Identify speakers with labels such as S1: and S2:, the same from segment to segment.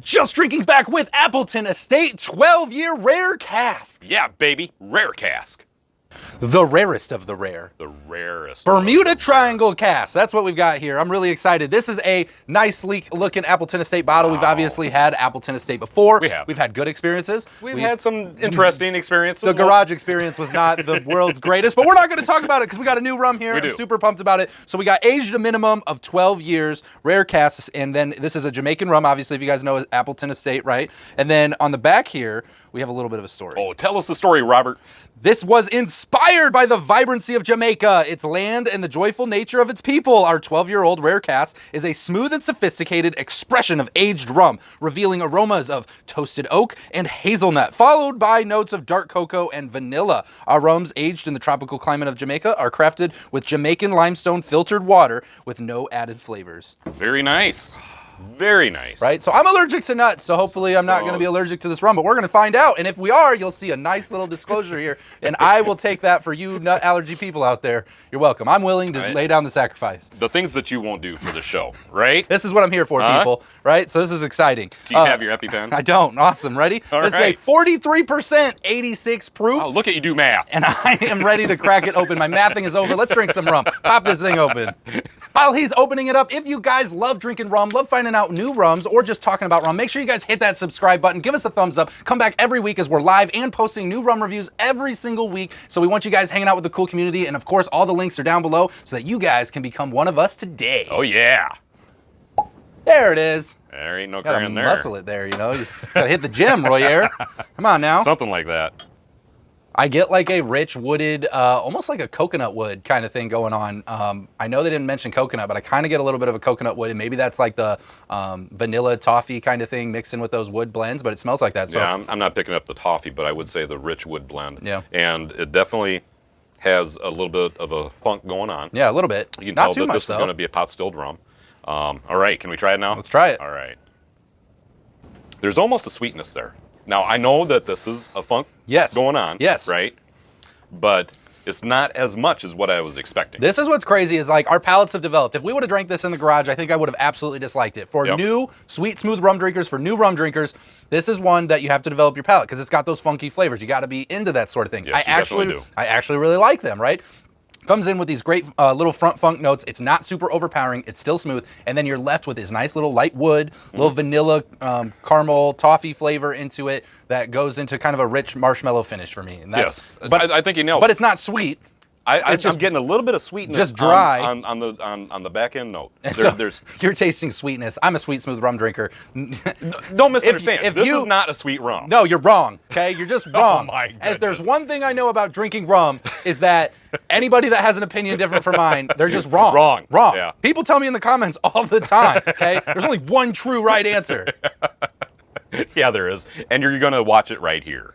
S1: Just Drinking's back with Appleton Estate 12-year Rare Casks.
S2: Yeah, baby. Rare Cask.
S1: The rarest of the rare.
S2: The rarest.
S1: Bermuda Triangle Cask. That's what we've got here. I'm really excited. This is a nice, sleek looking Appleton Estate bottle. We've obviously had Appleton Estate before.
S2: We have.
S1: We've had good experiences.
S2: We've had some interesting experiences.
S1: The garage experience was not the world's greatest, but we're not going to talk about it because we got a new rum here. I'm super pumped about it. So we got aged a minimum of 12 years, Rare Casks, and then this is a Jamaican rum, obviously, if you guys know Appleton Estate, right? And then on the back here, we have a little bit of a story.
S2: Oh, tell us the story, Robert.
S1: This was inspired by the vibrancy of Jamaica, its land, and the joyful nature of its people. Our 12-year-old Rare Cask is a smooth and sophisticated expression of aged rum, revealing aromas of toasted oak and hazelnut, followed by notes of dark cocoa and vanilla. Our rums, aged in the tropical climate of Jamaica, are crafted with Jamaican limestone filtered water with no added flavors.
S2: Very nice. Very nice.
S1: Right? So I'm allergic to nuts, so hopefully I'm not going to be allergic to this rum, but we're going to find out. And if we are, you'll see a nice little disclosure here, and I will take that for you nut allergy people out there. You're welcome. I'm willing to lay down the sacrifice.
S2: The things that you won't do for the show, right?
S1: This is what I'm here for, people, right? So this is exciting.
S2: Do you have your EpiPen?
S1: I don't. Awesome. Ready? This is a 43%, 86 proof.
S2: Oh, look at you do math.
S1: And I am ready to crack it open. My mathing is over. Let's drink some rum. Pop this thing open. While he's opening it up, if you guys love drinking rum, love finding out new rums, or just talking about rum, make sure you guys hit that subscribe button. Give us a thumbs up. Come back every week as we're live and posting new rum reviews every single week. So we want you guys hanging out with the cool community. And of course, all the links are down below so that you guys can become one of us today.
S2: Oh, yeah.
S1: There it is.
S2: There ain't no
S1: Gotta
S2: crying there.
S1: muscle it there, you know. You just gotta hit the gym, Royer. Come on now.
S2: Something like that.
S1: I get like a rich wooded, almost like a coconut wood kind of thing going on. I know they didn't mention coconut, but I kind of get a little bit of a coconut wood, and maybe that's like the vanilla toffee kind of thing mixed in with those wood blends, but it smells like that. So.
S2: Yeah, I'm not picking up the toffee, but I would say the rich wood blend.
S1: Yeah.
S2: And it definitely has a little bit of a funk going on.
S1: Yeah, a little bit.
S2: You can
S1: Not
S2: tell
S1: too
S2: that
S1: much,
S2: this
S1: though.
S2: is going to be a pot stilled rum. All right, can we try it now?
S1: Let's try it.
S2: All right. There's almost a sweetness there. Now, I know that this is a funk going on.
S1: Yes.
S2: Right? But it's not as much as what I was expecting.
S1: This is what's crazy is like our palates have developed. If we would have drank this in the garage, I think I would have absolutely disliked it. For new, sweet, smooth rum drinkers, for new rum drinkers, this is one that you have to develop your palate because it's got those funky flavors. You got to be into that sort of thing.
S2: Yes,
S1: I actually really like them, right? Comes in with these great little front funk notes. It's not super overpowering. It's still smooth. And then you're left with this nice little light wood, little vanilla, caramel, toffee flavor into it that goes into kind of a rich marshmallow finish for me. And that's,
S2: but I think you nailed it.
S1: But it's not sweet.
S2: I'm getting a little bit of sweetness
S1: just dry
S2: on the back end note.
S1: You're tasting sweetness. I'm a sweet, smooth rum drinker.
S2: Don't misunderstand. This is not a sweet rum.
S1: No, you're wrong. Okay, you're just wrong.
S2: Oh my goodness.
S1: And if there's one thing I know about drinking rum is that anybody that has an opinion different from mine, they're just wrong. Wrong.
S2: Yeah.
S1: People tell me in the comments all the time. Okay, there's only one true right answer.
S2: Yeah, there is. And you're going to watch it right here.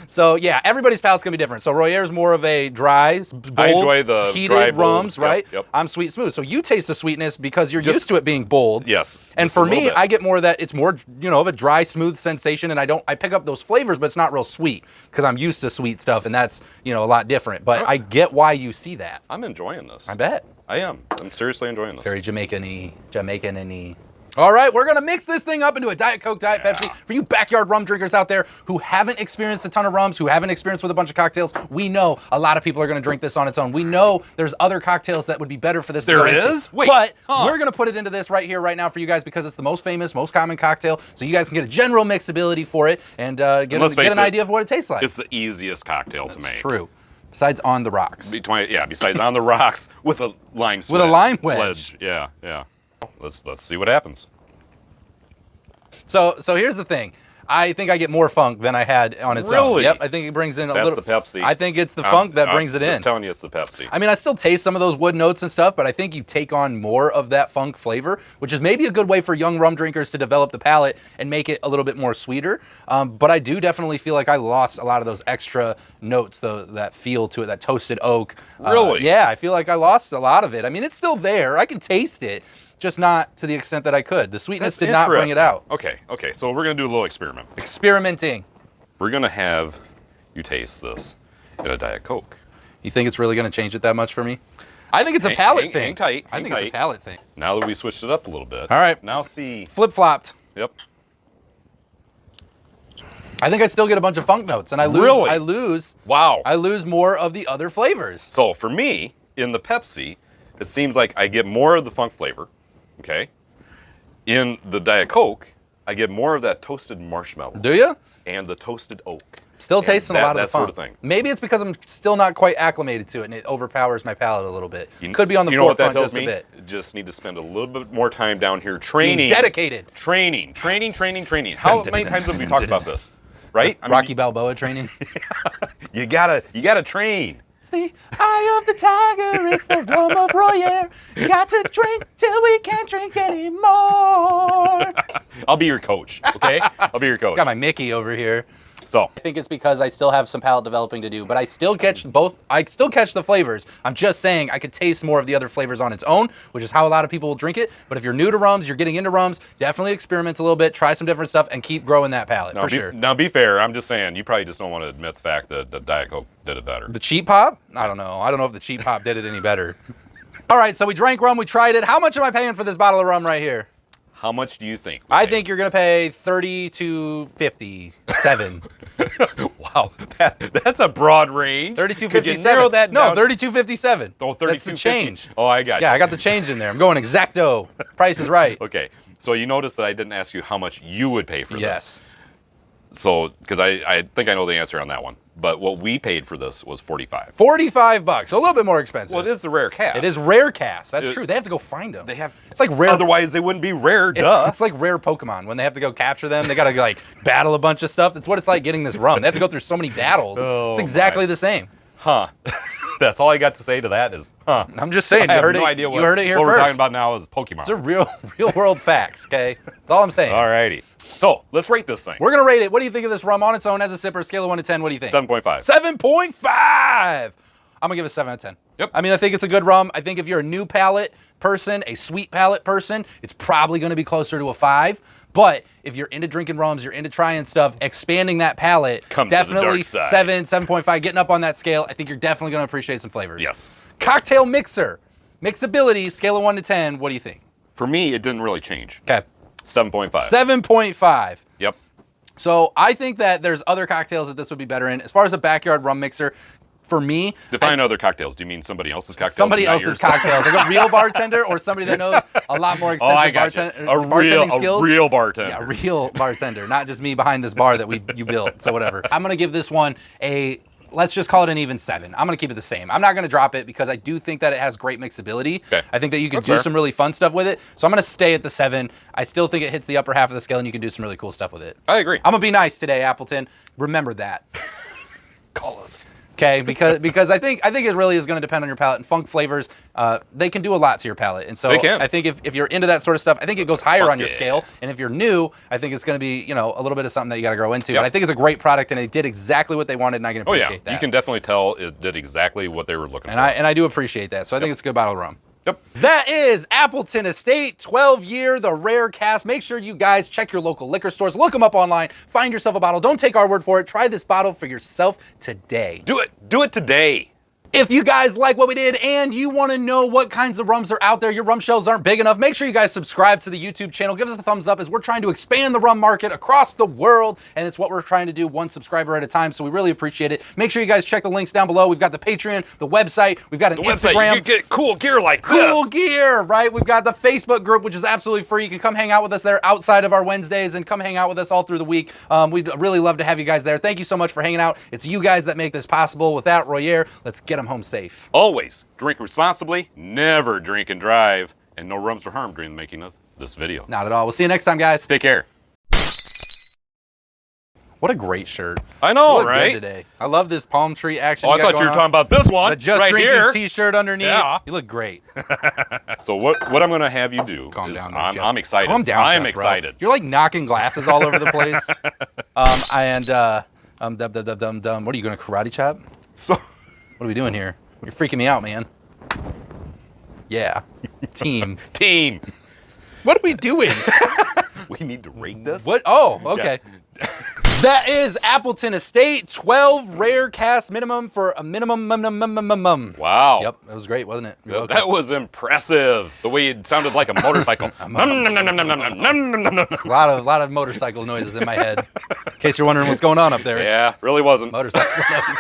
S1: So, yeah, everybody's palate's going to be different. So, Royer's more of a dry, bold,
S2: I enjoy the
S1: heated
S2: dry,
S1: rums,
S2: bold.
S1: right?
S2: Yep.
S1: I'm sweet, smooth. So, you taste the sweetness because you're used to it being bold.
S2: Yes.
S1: And for me, I get more of that, it's more, of a dry, smooth sensation. And I pick up those flavors, but it's not real sweet because I'm used to sweet stuff. And that's, a lot different. But I get why you see that.
S2: I'm enjoying this.
S1: I bet.
S2: I am. I'm seriously enjoying this.
S1: Very Jamaican-y. All right, we're going to mix this thing up into a Diet Coke, Diet Pepsi. For you backyard rum drinkers out there who haven't experienced a ton of rums, who haven't experienced with a bunch of cocktails, we know a lot of people are going to drink this on its own. We know there's other cocktails that would be better for this.
S2: There is? Wait.
S1: But we're going to put it into this right here, right now for you guys because it's the most famous, most common cocktail. So you guys can get a general mixability for it and get an idea of what it tastes like.
S2: It's the easiest cocktail to make.
S1: That's true. Besides on the rocks.
S2: Besides on the rocks with a lime wedge.
S1: With a lime wedge.
S2: Yeah. Let's see what happens.
S1: So here's the thing. I think I get more funk than I had on its own.
S2: Really?
S1: Yep, I think it brings in a little.
S2: That's the Pepsi.
S1: I think it's the funk that brings it in.
S2: I'm just telling you it's the Pepsi.
S1: I mean, I still taste some of those wood notes and stuff, but I think you take on more of that funk flavor, which is maybe a good way for young rum drinkers to develop the palate and make it a little bit more sweeter. But I do definitely feel like I lost a lot of those extra notes, that feel to it, that toasted oak.
S2: Really?
S1: Yeah, I feel like I lost a lot of it. I mean, it's still there. I can taste it. Just not to the extent that I could. The sweetness did not bring it out.
S2: Okay, so we're going to do a little experiment.
S1: Experimenting.
S2: We're going to have you taste this in a Diet Coke.
S1: You think it's really going to change it that much for me? I think it's a palate thing.
S2: Hang tight.
S1: I think it's a palate thing.
S2: Now that we switched it up a little bit.
S1: All right.
S2: Now see.
S1: Flip-flopped.
S2: Yep.
S1: I think I still get a bunch of funk notes, and I lose.
S2: Really?
S1: I lose.
S2: Wow.
S1: I lose more of the other flavors.
S2: So for me, in the Pepsi, it seems like I get more of the funk flavor. Okay. In the Diet Coke, I get more of that toasted marshmallow.
S1: Do you?
S2: And the toasted oak.
S1: Still tasting a lot of the funk.
S2: Sort of thing.
S1: Maybe it's because I'm still not quite acclimated to it, and it overpowers my palate a little bit. Could be on the
S2: you know what that
S1: forefront
S2: tells
S1: just
S2: me?
S1: a bit.
S2: Just need to spend a little bit more time down here training.
S1: Being dedicated.
S2: Training. How many times have we talked about this? Right? I mean,
S1: Rocky Balboa training.
S2: you gotta train.
S1: It's the eye of the tiger, it's the rum of Royer. Got to drink till we can't drink anymore.
S2: I'll be your coach, okay? I'll be your coach.
S1: Got my Mickey over here.
S2: So
S1: I think it's because I still have some palate developing to do, but I still catch both. I still catch the flavors. I'm just saying I could taste more of the other flavors on its own, which is how a lot of people will drink it. But if you're new to rums, you're getting into rums, definitely experiment a little bit, try some different stuff, and keep growing that palate for sure.
S2: Now, be fair. I'm just saying you probably just don't want to admit the fact that the Diet Coke did it better.
S1: The cheap pop? I don't know. I don't know if the cheap pop did it any better. All right, so we drank rum, we tried it. How much am I paying for this bottle of rum right here?
S2: How much do you think?
S1: I think you're gonna pay $32.57.
S2: Wow, that's a broad range.
S1: $32.57.
S2: Could you narrow that
S1: no,
S2: down?
S1: $32.57.
S2: Oh,
S1: That's the change.
S2: Oh, I got you.
S1: Yeah, I got the change in there. I'm going exacto. Price is right.
S2: Okay, so you notice that I didn't ask you how much you would pay for
S1: Yes.
S2: this. So, because I think I know the answer on that one. But what we paid for this was $45.
S1: $45, so a little bit more expensive.
S2: Well, it is the Rare Cask.
S1: It is Rare Cask. That's true. They have to go find them.
S2: They have.
S1: It's like rare.
S2: Otherwise, they wouldn't be rare. Duh.
S1: It's like rare Pokemon when they have to go capture them. They got to like battle a bunch of stuff. That's what it's like getting this rum. They have to go through so many battles. It's exactly the same.
S2: Huh. That's all I got to say to that is, huh.
S1: I'm just saying.
S2: I
S1: You
S2: have
S1: heard
S2: no
S1: it.
S2: idea
S1: You heard it here
S2: what
S1: first.
S2: we're talking about now is Pokemon.
S1: It's a real world facts. Okay, that's all I'm saying.
S2: All righty. So let's rate this thing.
S1: We're gonna rate it. What do you think of this rum on its own as a sipper? Scale of 1 to 10. What do you think?
S2: 7.5.
S1: 7.5. I'm gonna give it a 7 out of 10.
S2: Yep.
S1: I mean, I think it's a good rum. I think if you're a new palate person, a sweet palate person, it's probably gonna be closer to a 5. But if you're into drinking rums, you're into trying stuff, expanding that palate,
S2: Come to the
S1: definitely
S2: dark side.
S1: 7, 7.5, getting up on that scale. I think you're definitely gonna appreciate some flavors.
S2: Yes.
S1: Cocktail mixer, mixability, scale of 1 to 10. What do you think?
S2: For me, it didn't really change.
S1: Okay.
S2: 7.5.
S1: 7.5.
S2: Yep.
S1: So I think that there's other cocktails that this would be better in. As far as a backyard rum mixer, for me,
S2: Define other cocktails. Do you mean somebody else's cocktails?
S1: somebody
S2: not
S1: else's
S2: yours?
S1: cocktails, like a real bartender or somebody that knows a lot more
S2: Oh, I
S1: extensive
S2: got you.
S1: bartending skills.
S2: A real bartender.
S1: Yeah, real bartender, not just me behind this bar that you built. So whatever. I'm gonna give this one a, let's just call it an even 7. I'm gonna keep it the same. I'm not gonna drop it because I do think that it has great mixability.
S2: Okay.
S1: I think that you can
S2: That's
S1: do
S2: fair.
S1: some really fun stuff with it. So I'm gonna stay at the 7. I still think it hits the upper half of the scale and you can do some really cool stuff with it.
S2: I agree.
S1: I'm gonna be nice today, Appleton. Remember that.
S2: Call us.
S1: Okay, because I think it really is going to depend on your palate, and funk flavors, they can do a lot to your palate. And so
S2: They can.
S1: I think if you're into that sort of stuff, I think it goes higher
S2: Fuck
S1: on your
S2: yeah.
S1: scale. And if you're new, I think it's going to be, a little bit of something that you got to grow into.
S2: Yep.
S1: And I think it's a great product, and it did exactly what they wanted, and I can
S2: Oh,
S1: appreciate
S2: yeah.
S1: that.
S2: You can definitely tell it did exactly what they were looking for.
S1: And I do appreciate that. So I think it's a good bottle of rum.
S2: Yep.
S1: That is Appleton Estate, 12-year, the Rare Cask. Make sure you guys check your local liquor stores. Look them up online. Find yourself a bottle. Don't take our word for it. Try this bottle for yourself today.
S2: Do it. Do it today.
S1: If you guys like what we did and you want to know what kinds of rums are out there, your rum shelves aren't big enough, make sure you guys subscribe to the YouTube channel. Give us a thumbs up as we're trying to expand the rum market across the world, and it's what we're trying to do, one subscriber at a time, so we really appreciate it. Make sure you guys check the links down below. We've got the Patreon, the website, we've got an
S2: Website,
S1: Instagram.
S2: you can get cool gear like
S1: Cool
S2: this.
S1: gear, right? We've got the Facebook group, which is absolutely free. You can come hang out with us there outside of our Wednesdays and come hang out with us all through the week. We'd really love to have you guys there. Thank you so much for hanging out. It's you guys that make this possible. Without Royer, let's get them home safe.
S2: Always drink responsibly, never drink and drive, and no rums were harmed during the making of this video.
S1: Not at all. We'll see you next time, guys.
S2: Take care.
S1: What a great shirt.
S2: I know,
S1: You look
S2: right?
S1: good today. I love this palm tree action.
S2: Oh, I
S1: got
S2: thought you
S1: going
S2: were
S1: on.
S2: talking about this one
S1: The Just
S2: right
S1: Drinking
S2: here.
S1: t-shirt underneath.
S2: Yeah.
S1: You look great.
S2: So what I'm going to have you do
S1: Calm
S2: is
S1: down. there,
S2: I'm
S1: Jeff.
S2: excited.
S1: Calm down,
S2: I'm
S1: Jeff, bro.
S2: excited.
S1: You're like knocking glasses all over the place. What are you going to karate chop?
S2: So
S1: What are we doing here? You're freaking me out, man. Yeah. Team.
S2: team,
S1: What are we doing?
S2: we need to rate this.
S1: What? Oh, okay.
S2: Yeah.
S1: That is Appleton Estate, 12 rare cask minimum for a minimum.
S2: Wow.
S1: Yep, it was great, wasn't it? You're welcome.
S2: That was impressive. The way it sounded like a motorcycle.
S1: A lot of motorcycle noises in my head. In case you're wondering what's going on up there. It's
S2: Yeah, really wasn't.
S1: motorcycle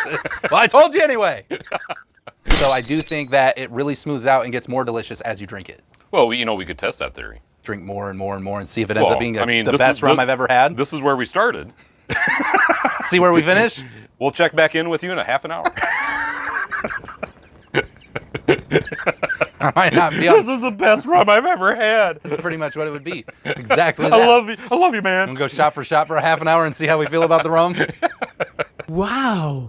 S1: noises. Well, I told you anyway. So I do think that it really smooths out and gets more delicious as you drink it.
S2: Well, we could test that theory.
S1: Drink more and more and more and see if it ends up being the
S2: this
S1: best rum I've ever had.
S2: This is where we started.
S1: See where we finish?
S2: We'll check back in with you in a half an hour.
S1: I might not be
S2: This
S1: on.
S2: is the best rum I've ever had.
S1: That's pretty much what it would be. Exactly that.
S2: I love you, man.
S1: I'm going to go shot for a half an hour and see how we feel about the rum.
S3: Wow.